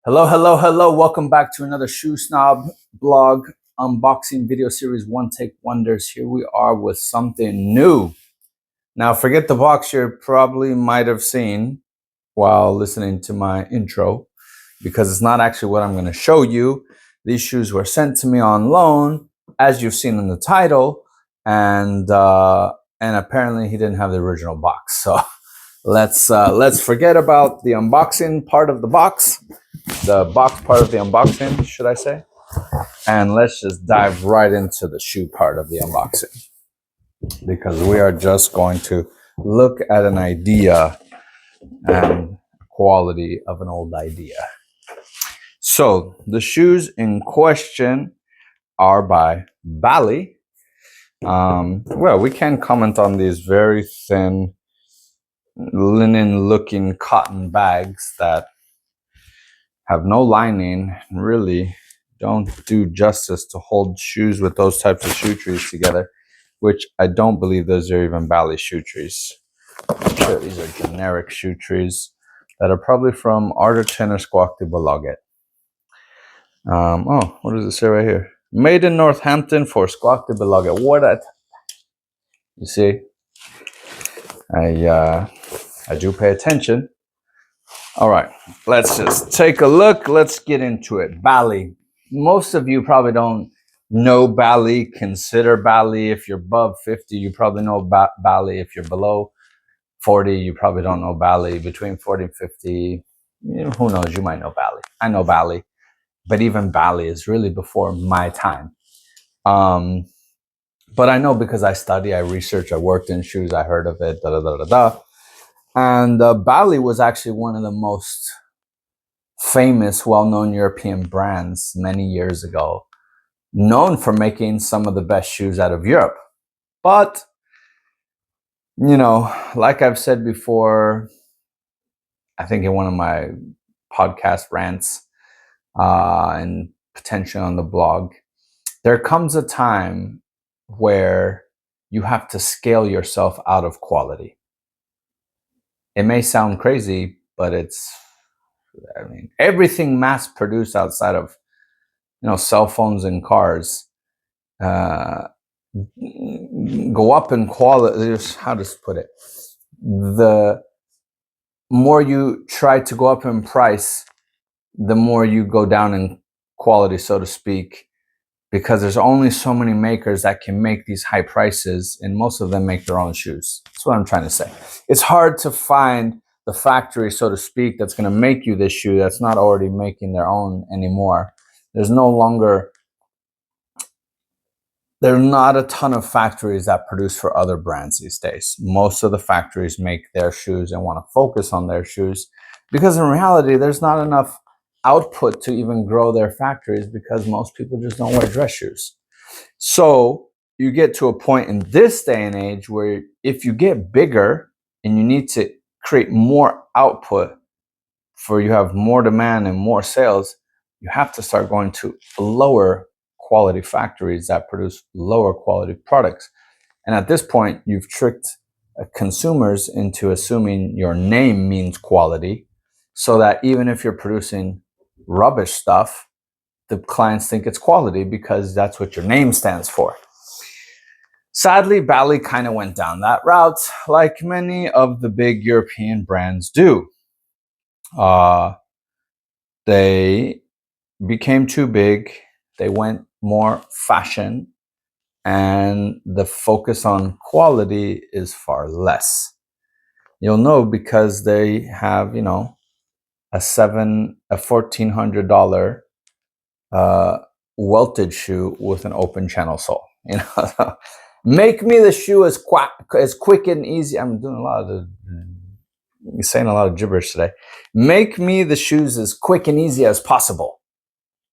Hello, hello, hello. Welcome back to another Shoe Snob blog unboxing video series, One Take Wonders. Here we are with something new. Now, forget the box you probably might have seen while listening to my intro, because it's not actually what I'm going to show you. These shoes were sent to me on loan, as you've seen in the title, and apparently he didn't have the original box. So let's forget about the unboxing part of the box. The box part of the unboxing, should I say? And let's just dive right into the shoe part of the unboxing, because we are just going to look at an idea and quality of an old idea. So the shoes in question are by Bally. Well, we can comment on these very thin linen looking cotton bags that have no lining, really don't do justice to hold shoes with those types of shoe trees together, which I don't believe those are even Bally shoe trees. I'm sure these are generic shoe trees that are probably from Arterton or Squawk de Balaget. Oh, what does it say right here? Made in Northampton for Squawk de Balaget. What you see? I do pay attention. All right, let's just take a look. Let's get into it. Bally. Most of you probably don't know Bally, consider Bally. If you're above 50, you probably know Bally. If you're below 40, you probably don't know Bally. Between 40 and 50, who knows, you might know Bally. I know Bally, but even Bally is really before my time. But I know because I study, I research, I worked in shoes, I heard of it, And Bally was actually one of the most famous, well-known European brands many years ago, known for making some of the best shoes out of Europe. But, like I've said before, I think in one of my podcast rants and potentially on the blog, there comes a time where you have to scale yourself out of quality. It may sound crazy, but everything mass produced outside of, cell phones and cars, go up in quality. How to put it? The more you try to go up in price, the more you go down in quality, so to speak, because there's only so many makers that can make these high prices, and most of them make their own shoes. That's what I'm trying to say. It's hard to find the factory, so to speak, that's going to make you this shoe that's not already making their own anymore. There are not a ton of factories that produce for other brands these days. Most of the factories make their shoes and want to focus on their shoes, because in reality, there's not enough output to even grow their factories, because most people just don't wear dress shoes. So you get to a point in this day and age where if you get bigger and you need to create more output, for you have more demand and more sales, you have to start going to lower quality factories that produce lower quality products. And at this point, you've tricked consumers into assuming your name means quality, so that even if you're producing rubbish stuff, the clients think it's quality because that's what your name stands for. Sadly, Bally kind of went down that route, like many of the big European brands do. They became too big. They went more fashion, and the focus on quality is far less. You'll know because they have, a $1,400 welted shoe with an open channel sole. Make me the shoe as quick and easy. I'm doing saying a lot of gibberish today. Make me the shoes as quick and easy as possible,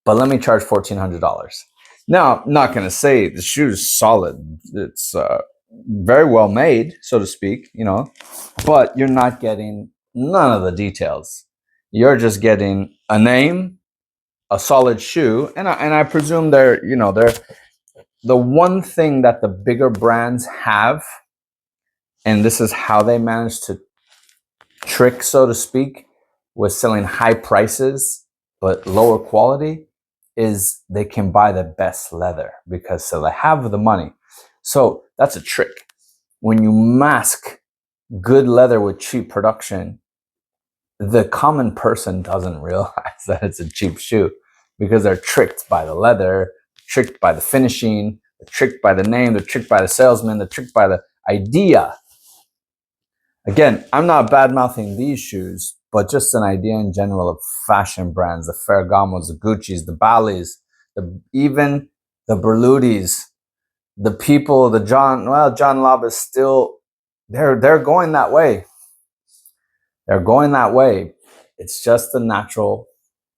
but let me charge $1,400. Now, I'm not going to say the shoe's solid. It's very well made, so to speak, but you're not getting none of the details. You're just getting a name, a solid shoe, and I presume they're the one thing that the bigger brands have, and this is how they manage to trick, so to speak, with selling high prices but lower quality is they can buy the best leather because so they have the money. So that's a trick. When you mask good leather with cheap production, the common person doesn't realize that it's a cheap shoe because they're tricked by the leather, tricked by the finishing, they're tricked by the name, they're tricked by the salesman, they're tricked by the idea. Again, I'm not bad-mouthing these shoes, but just an idea in general of fashion brands, the Ferragamos, the Gucci's, the Ballys, even the Berlutis, the people, the John Lobb is still, they're going that way. They're going that way. It's just the natural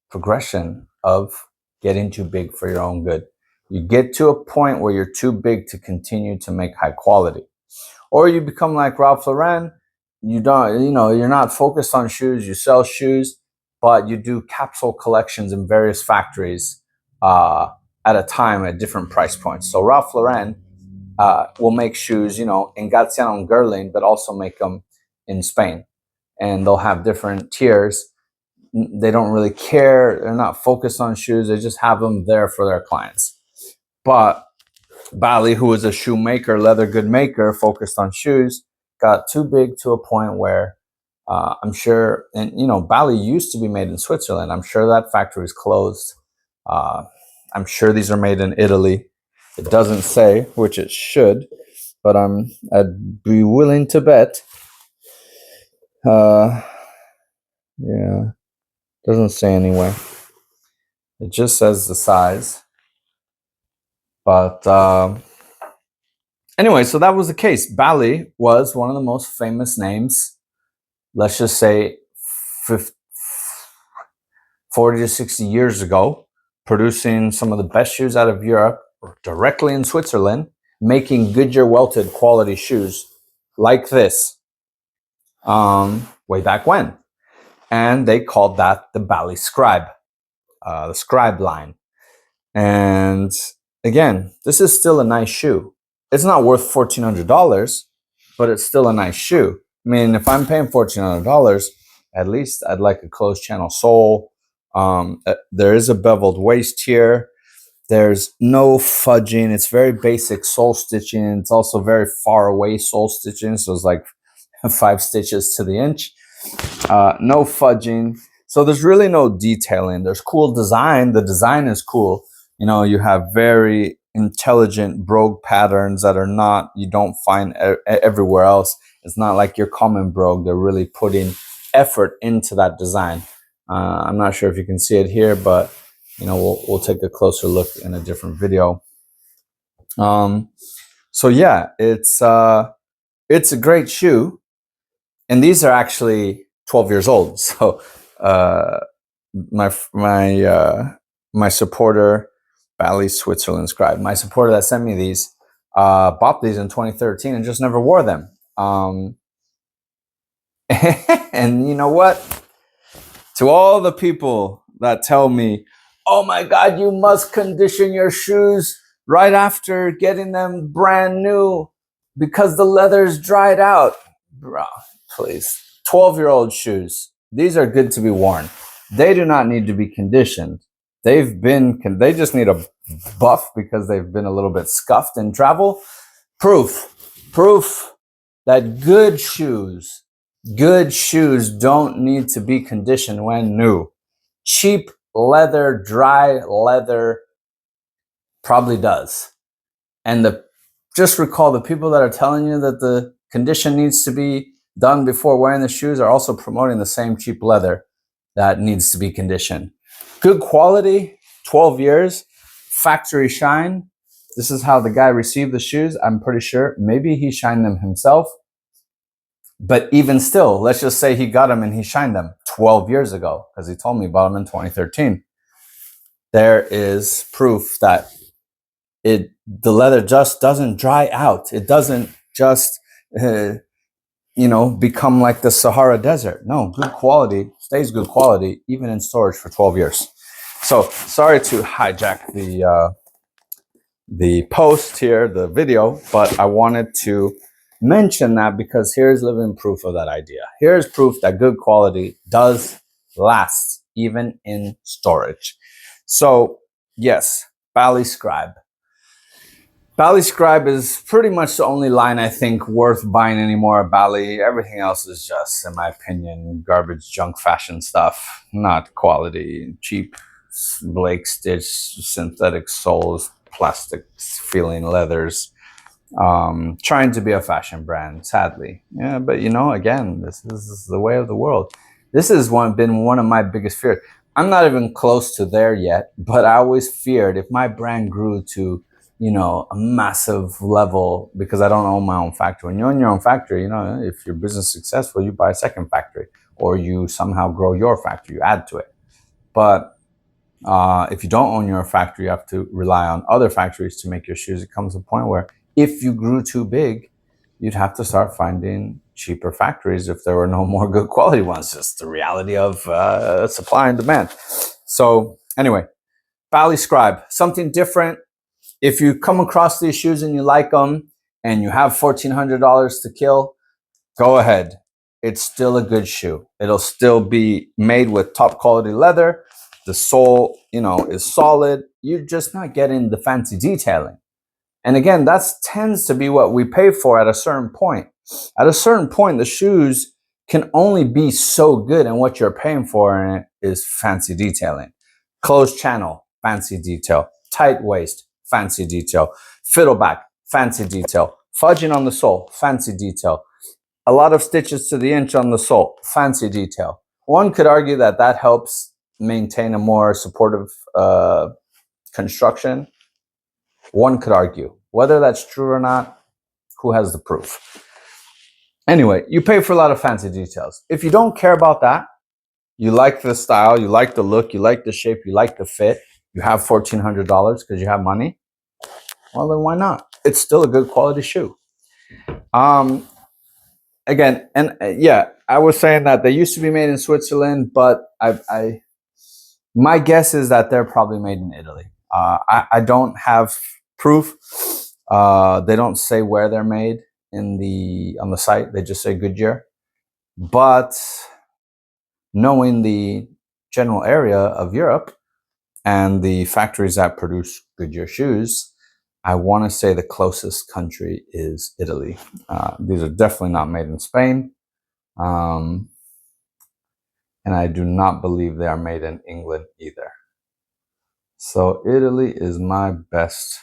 progression of getting too big for your own good. You get to a point where you're too big to continue to make high quality. Or you become like Ralph Lauren. You don't, you're not focused on shoes. You sell shoes, but you do capsule collections in various factories at a time at different price points. So Ralph Lauren will make shoes, in Galciano and Guerlain, but also make them in Spain. And they'll have different tiers. They don't really care. They're not focused on shoes. They just have them there for their clients. But Bally, who is a shoemaker, leather good maker, focused on shoes, got too big to a point where I'm sure, and Bally used to be made in Switzerland. I'm sure that factory is closed. I'm sure these are made in Italy. It doesn't say, which it should, but I'd be willing to bet. Yeah, doesn't say anyway. It just says the size. But anyway, so that was the case. Bally was one of the most famous names, let's just say 40 to 60 years ago, producing some of the best shoes out of Europe directly in Switzerland, making Goodyear welted quality shoes like this way back when. And they called that the Bally Scribe, the Scribe line. And again, this is still a nice shoe. It's not worth $1,400, but it's still a nice shoe. I mean, if I'm paying $1,400, at least I'd like a closed channel sole. There is a beveled waist here. There's no fudging. It's very basic sole stitching. It's also very far away sole stitching. So it's like 5 stitches to the inch. No fudging. So there's really no detailing. There's cool design. The design is cool. You have very intelligent brogue patterns that you don't find everywhere else. It's not like your common brogue. They're really putting effort into that design. I'm not sure if you can see it here, but we'll take a closer look in a different video. So yeah, it's a great shoe, and these are actually 12 years old. So my supporter, Bally Switzerland Scribe, my supporter that sent me these, bought these in 2013 and just never wore them. And you know what? To all the people that tell me, oh my God, you must condition your shoes right after getting them brand new because the leather's dried out. Bro, please. 12-year-old shoes. These are good to be worn. They do not need to be conditioned. They just need a buff because they've been a little bit scuffed in travel. Proof that good shoes don't need to be conditioned when new. Cheap leather, dry leather probably does. And just recall, the people that are telling you that the condition needs to be done before wearing the shoes are also promoting the same cheap leather that needs to be conditioned. Good quality, 12 years, factory shine. This is how the guy received the shoes. I'm pretty sure maybe he shined them himself. But even still, let's just say he got them and he shined them 12 years ago, because he told me about them in 2013. There is proof that the leather just doesn't dry out. It doesn't just, become like the Sahara Desert. No, good quality stays good quality, even in storage for 12 years. So sorry to hijack the post here, the video, but I wanted to mention that because here's living proof of that idea. Here's proof that good quality does last. even in storage. So yes, Bally Scribe. Bally Scribe is pretty much the only line I think worth buying anymore. Bally, everything else is just, in my opinion, garbage, junk, fashion stuff. Not quality, cheap, Blake Stitch, synthetic soles, plastic feeling leathers. Trying to be a fashion brand, sadly. Yeah, but you know, again, this is the way of the world. This has been one of my biggest fears. I'm not even close to there yet, but I always feared if my brand grew to, you know, a massive level, because I don't own my own factory. When you own your own factory, you know, if your business is successful, you buy a second factory, or you somehow grow your factory, you add to it. But if you don't own your factory, you have to rely on other factories to make your shoes. It comes to a point where if you grew too big, you'd have to start finding cheaper factories if there were no more good quality ones. Just the reality of supply and demand. So anyway, Bally Scribe, something different. If you come across these shoes and you like them and you have $1,400 to kill, go ahead. It's still a good shoe. It'll still be made with top quality leather. The sole, you know, is solid. You're just not getting the fancy detailing. And again, that tends to be what we pay for at a certain point. At a certain point, the shoes can only be so good, and what you're paying for in it is fancy detailing. Closed channel, fancy detail. Tight waist, fancy detail. Fiddleback, fancy detail. Fudging on the sole, fancy detail. A lot of stitches to the inch on the sole, fancy detail. One could argue that that helps maintain a more supportive construction. One could argue. Whether that's true or not, who has the proof? Anyway, you pay for a lot of fancy details. If you don't care about that, you like the style, you like the look, you like the shape, you like the fit, you have $1,400 because you have money, well, then why not? It's still a good quality shoe. Again, and yeah, I was saying that they used to be made in Switzerland, but my guess is that they're probably made in Italy. I don't have proof. They don't say where they're made on the site. They just say Goodyear. But knowing the general area of Europe and the factories that produce Goodyear shoes, I want to say the closest country is Italy. These are definitely not made in Spain. And I do not believe they are made in England either. So Italy is my best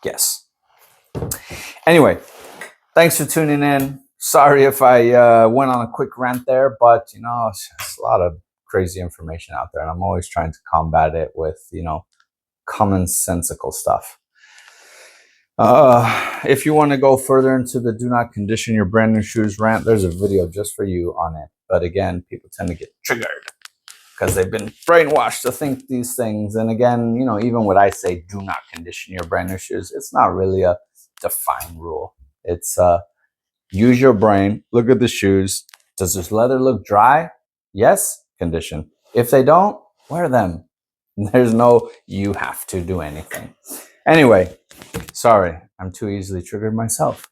guess. Anyway, thanks for tuning in. Sorry if I went on a quick rant there, but you know, it's a lot of crazy information out there, and I'm always trying to combat it with, you know, commonsensical stuff. If you want to go further into the do not condition your brand new shoes rant, there's a video just for you on it. But again, people tend to get triggered because they've been brainwashed to think these things. And again, you know, even when I say do not condition your brand new shoes, it's not really a defined rule. It's use your brain, look at the shoes. Does this leather look dry? Yes, condition. If they don't, wear them. There's no you have to do anything. Anyway, sorry, I'm too easily triggered myself.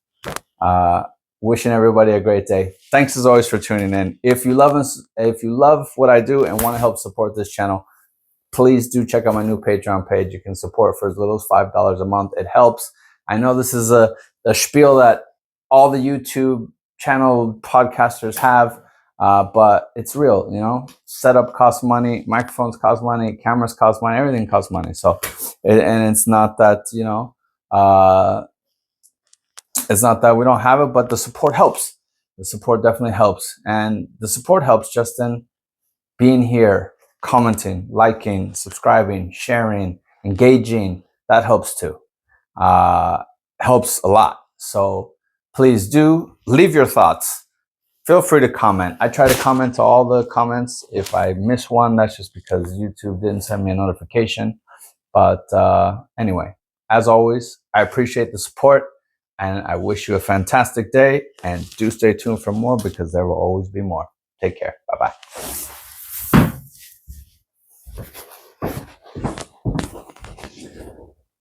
Wishing everybody a great day. Thanks as always for tuning in. If you love what I do and want to help support this channel, please do check out my new Patreon page. You can support for as little as $5 a month. It helps. I know this is a spiel that all the YouTube channel podcasters have, but it's real. You know, setup costs money, microphones cost money, cameras cost money, everything costs money. So, and it's not that, you know, it's not that we don't have it, but the support helps. The support definitely helps. And the support helps just in being here, commenting, liking, subscribing, sharing, engaging. That helps too. Helps a lot. So please do leave your thoughts. Feel free to comment. I try to comment to all the comments. If I miss one, that's just because YouTube didn't send me a notification. But anyway, as always, I appreciate the support. And I wish you a fantastic day, and do stay tuned for more because there will always be more. Take care. Bye-bye.